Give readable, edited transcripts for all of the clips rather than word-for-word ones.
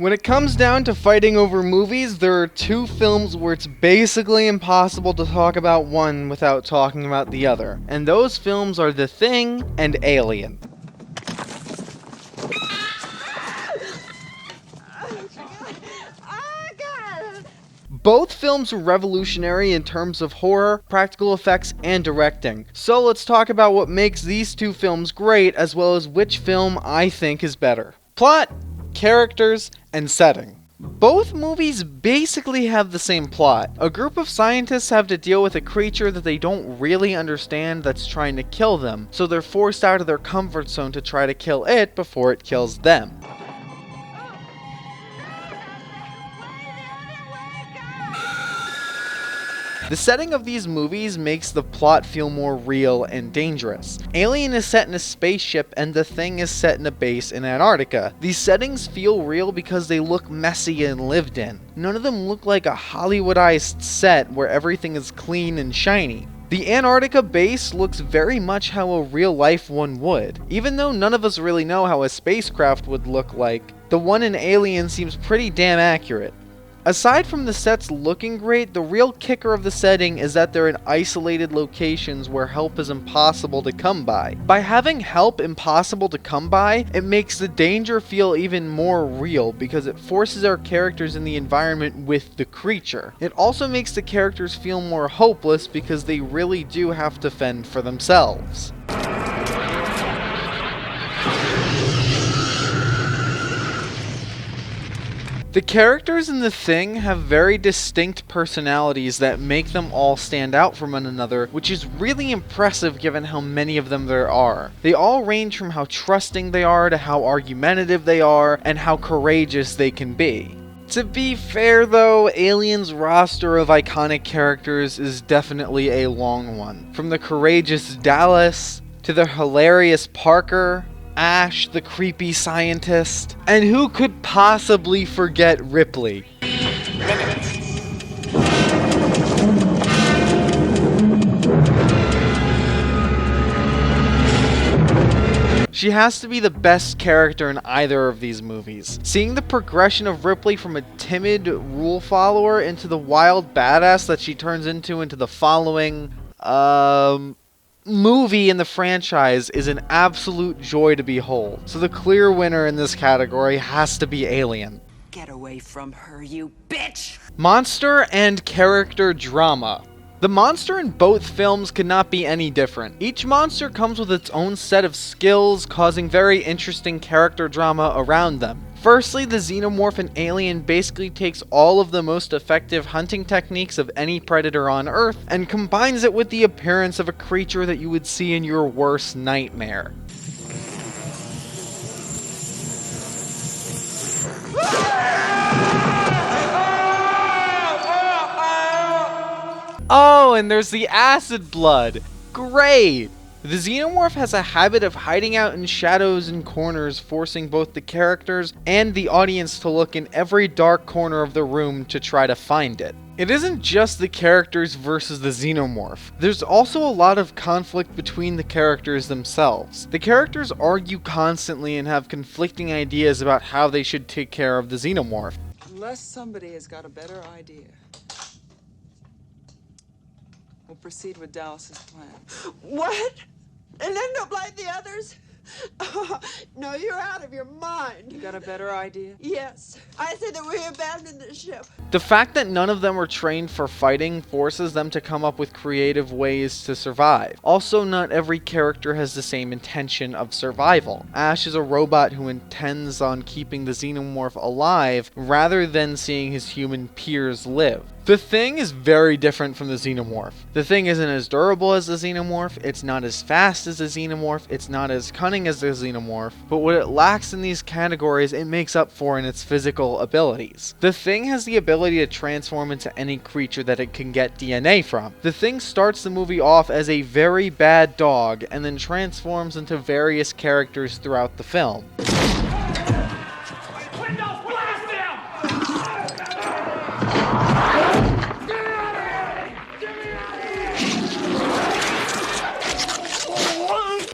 When it comes down to fighting over movies, there are two films where it's basically impossible to talk about one without talking about the other. And those films are The Thing and Alien. Both films were revolutionary in terms of horror, practical effects, and directing. So let's talk about what makes these two films great, as well as which film I think is better. Plot, characters, and setting. Both movies basically have the same plot. A group of scientists have to deal with a creature that they don't really understand that's trying to kill them, so they're forced out of their comfort zone to try to kill it before it kills them. The setting of these movies makes the plot feel more real and dangerous. Alien is set in a spaceship and The Thing is set in a base in Antarctica. These settings feel real because they look messy and lived in. None of them look like a Hollywoodized set where everything is clean and shiny. The Antarctica base looks very much how a real life one would. Even though none of us really know how a spacecraft would look like, the one in Alien seems pretty damn accurate. Aside from the sets looking great, the real kicker of the setting is that they're in isolated locations where help is impossible to come by. By having help impossible to come by, it makes the danger feel even more real because it forces our characters in the environment with the creature. It also makes the characters feel more hopeless because they really do have to fend for themselves. The characters in The Thing have very distinct personalities that make them all stand out from one another, which is really impressive given how many of them there are. They all range from how trusting they are to how argumentative they are and how courageous they can be. To be fair though, Alien's roster of iconic characters is definitely a long one. From the courageous Dallas, to the hilarious Parker, Ash, the creepy scientist, and who could possibly forget Ripley? She has to be the best character in either of these movies. Seeing the progression of Ripley from a timid rule follower into the wild badass that she turns into the following, movie in the franchise is an absolute joy to behold. So the clear winner in this category has to be Alien. Get away from her, you bitch! Monster and character drama. The monster in both films could not be any different. Each monster comes with its own set of skills, causing very interesting character drama around them. Firstly, the xenomorph in Alien basically takes all of the most effective hunting techniques of any predator on Earth and combines it with the appearance of a creature that you would see in your worst nightmare. Oh, and there's the acid blood. Great! The xenomorph has a habit of hiding out in shadows and corners, forcing both the characters and the audience to look in every dark corner of the room to try to find it. It isn't just the characters versus the xenomorph. There's also a lot of conflict between the characters themselves. The characters argue constantly and have conflicting ideas about how they should take care of the xenomorph. Unless somebody has got a better idea, we'll proceed with Dallas's plan. What? And end up like the others? No, you're out of your mind. You got a better idea? Yes. I say that we abandon the ship. The fact that none of them were trained for fighting forces them to come up with creative ways to survive. Also, not every character has the same intention of survival. Ash is a robot who intends on keeping the xenomorph alive rather than seeing his human peers live. The Thing is very different from the xenomorph. The Thing isn't as durable as the xenomorph, it's not as fast as the xenomorph, it's not as cunning as the xenomorph, but what it lacks in these categories it makes up for in its physical abilities. The Thing has the ability to transform into any creature that it can get DNA from. The Thing starts the movie off as a very bad dog and then transforms into various characters throughout the film.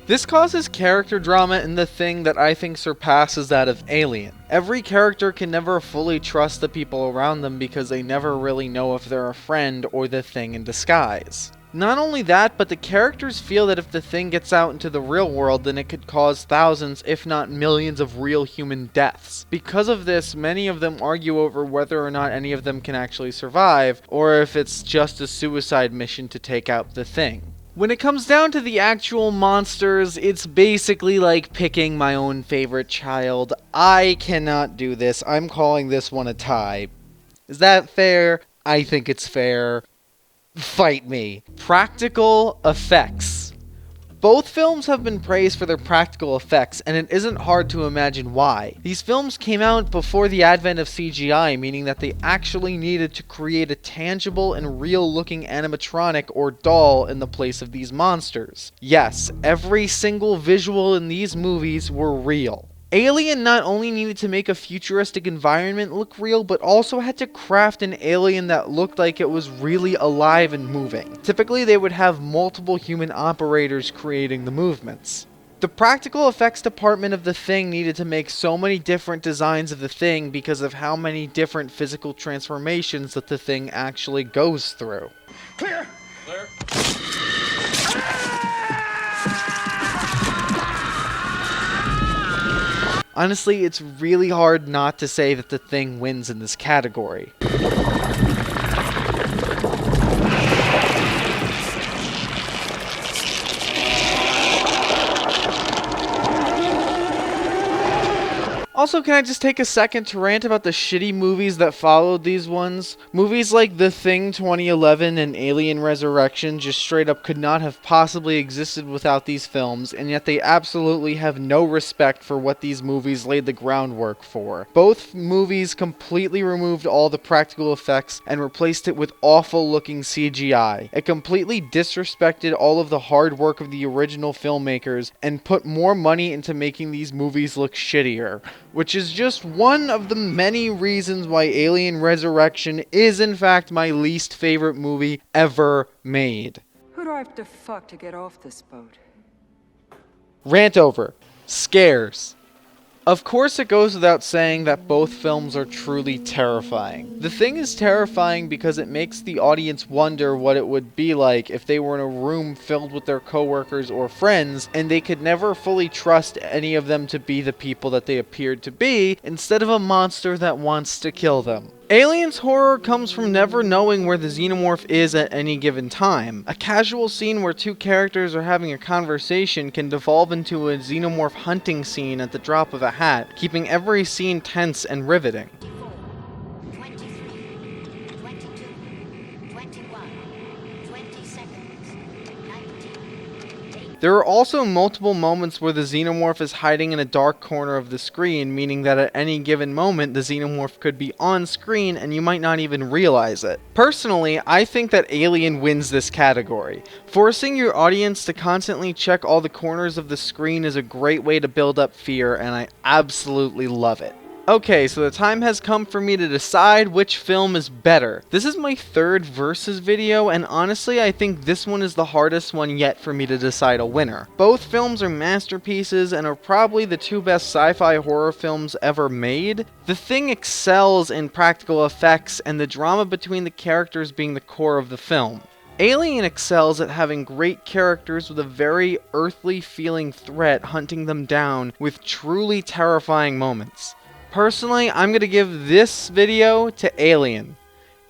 This causes character drama in The Thing that I think surpasses that of Alien. Every character can never fully trust the people around them because they never really know if they're a friend or the Thing in disguise. Not only that, but the characters feel that if the Thing gets out into the real world, then it could cause thousands, if not millions, of real human deaths. Because of this, many of them argue over whether or not any of them can actually survive, or if it's just a suicide mission to take out the Thing. When it comes down to the actual monsters, it's basically like picking my own favorite child. I cannot do this. I'm calling this one a tie. Is that fair? I think it's fair. Fight me. Practical effects. Both films have been praised for their practical effects, and it isn't hard to imagine why. These films came out before the advent of CGI, meaning that they actually needed to create a tangible and real-looking animatronic or doll in the place of these monsters. Yes, every single visual in these movies were real. Alien not only needed to make a futuristic environment look real, but also had to craft an alien that looked like it was really alive and moving. Typically, they would have multiple human operators creating the movements. The practical effects department of The Thing needed to make so many different designs of the Thing because of how many different physical transformations that the Thing actually goes through. Clear! Clear. Honestly, it's really hard not to say that The Thing wins in this category. Also, can I just take a second to rant about the shitty movies that followed these ones? Movies like The Thing 2011 and Alien Resurrection just straight up could not have possibly existed without these films, and yet they absolutely have no respect for what these movies laid the groundwork for. Both movies completely removed all the practical effects and replaced it with awful looking CGI. It completely disrespected all of the hard work of the original filmmakers and put more money into making these movies look shittier. Which is just one of the many reasons why Alien Resurrection is in fact my least favorite movie ever made. Who do I have to fuck to get off this boat? Rant over. Scares. Of course, it goes without saying that both films are truly terrifying. The Thing is terrifying because it makes the audience wonder what it would be like if they were in a room filled with their coworkers or friends, and they could never fully trust any of them to be the people that they appeared to be, instead of a monster that wants to kill them. Alien's horror comes from never knowing where the xenomorph is at any given time. A casual scene where two characters are having a conversation can devolve into a xenomorph hunting scene at the drop of a hat, keeping every scene tense and riveting. 23, 22, 21, 20 seconds, 19. There are also multiple moments where the xenomorph is hiding in a dark corner of the screen, meaning that at any given moment the xenomorph could be on screen and you might not even realize it. Personally, I think that Alien wins this category. Forcing your audience to constantly check all the corners of the screen is a great way to build up fear, and I absolutely love it. Okay, so the time has come for me to decide which film is better. This is my third versus video, and honestly I think this one is the hardest one yet for me to decide a winner. Both films are masterpieces and are probably the two best sci-fi horror films ever made. The Thing excels in practical effects and the drama between the characters being the core of the film. Alien excels at having great characters with a very earthly feeling threat hunting them down with truly terrifying moments. Personally, I'm going to give this video to Alien.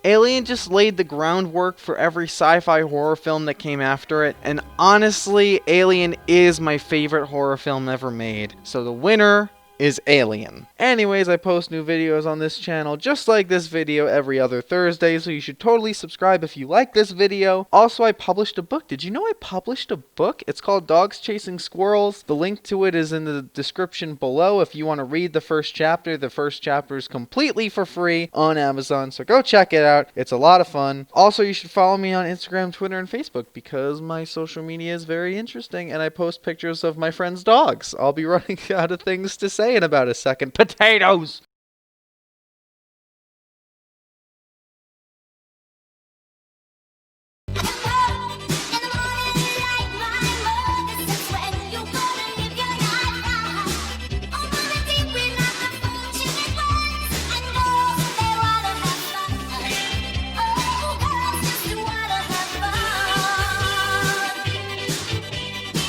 Alien just laid the groundwork for every sci-fi horror film that came after it, and honestly, Alien is my favorite horror film ever made. So the winner is Alien. Anyways, I post new videos on this channel just like this video every other Thursday, so you should totally subscribe if you like this video. Also, I published a book. Did you know I published a book? It's called Dogs Chasing Squirrels. The link to it is in the description below if you want to read the first chapter. The first chapter is completely for free on Amazon, so go check it out. It's a lot of fun. Also, you should follow me on Instagram, Twitter, and Facebook because my social media is very interesting and I post pictures of my friends' dogs. I'll be running out of things to say in about a second. Potatoes!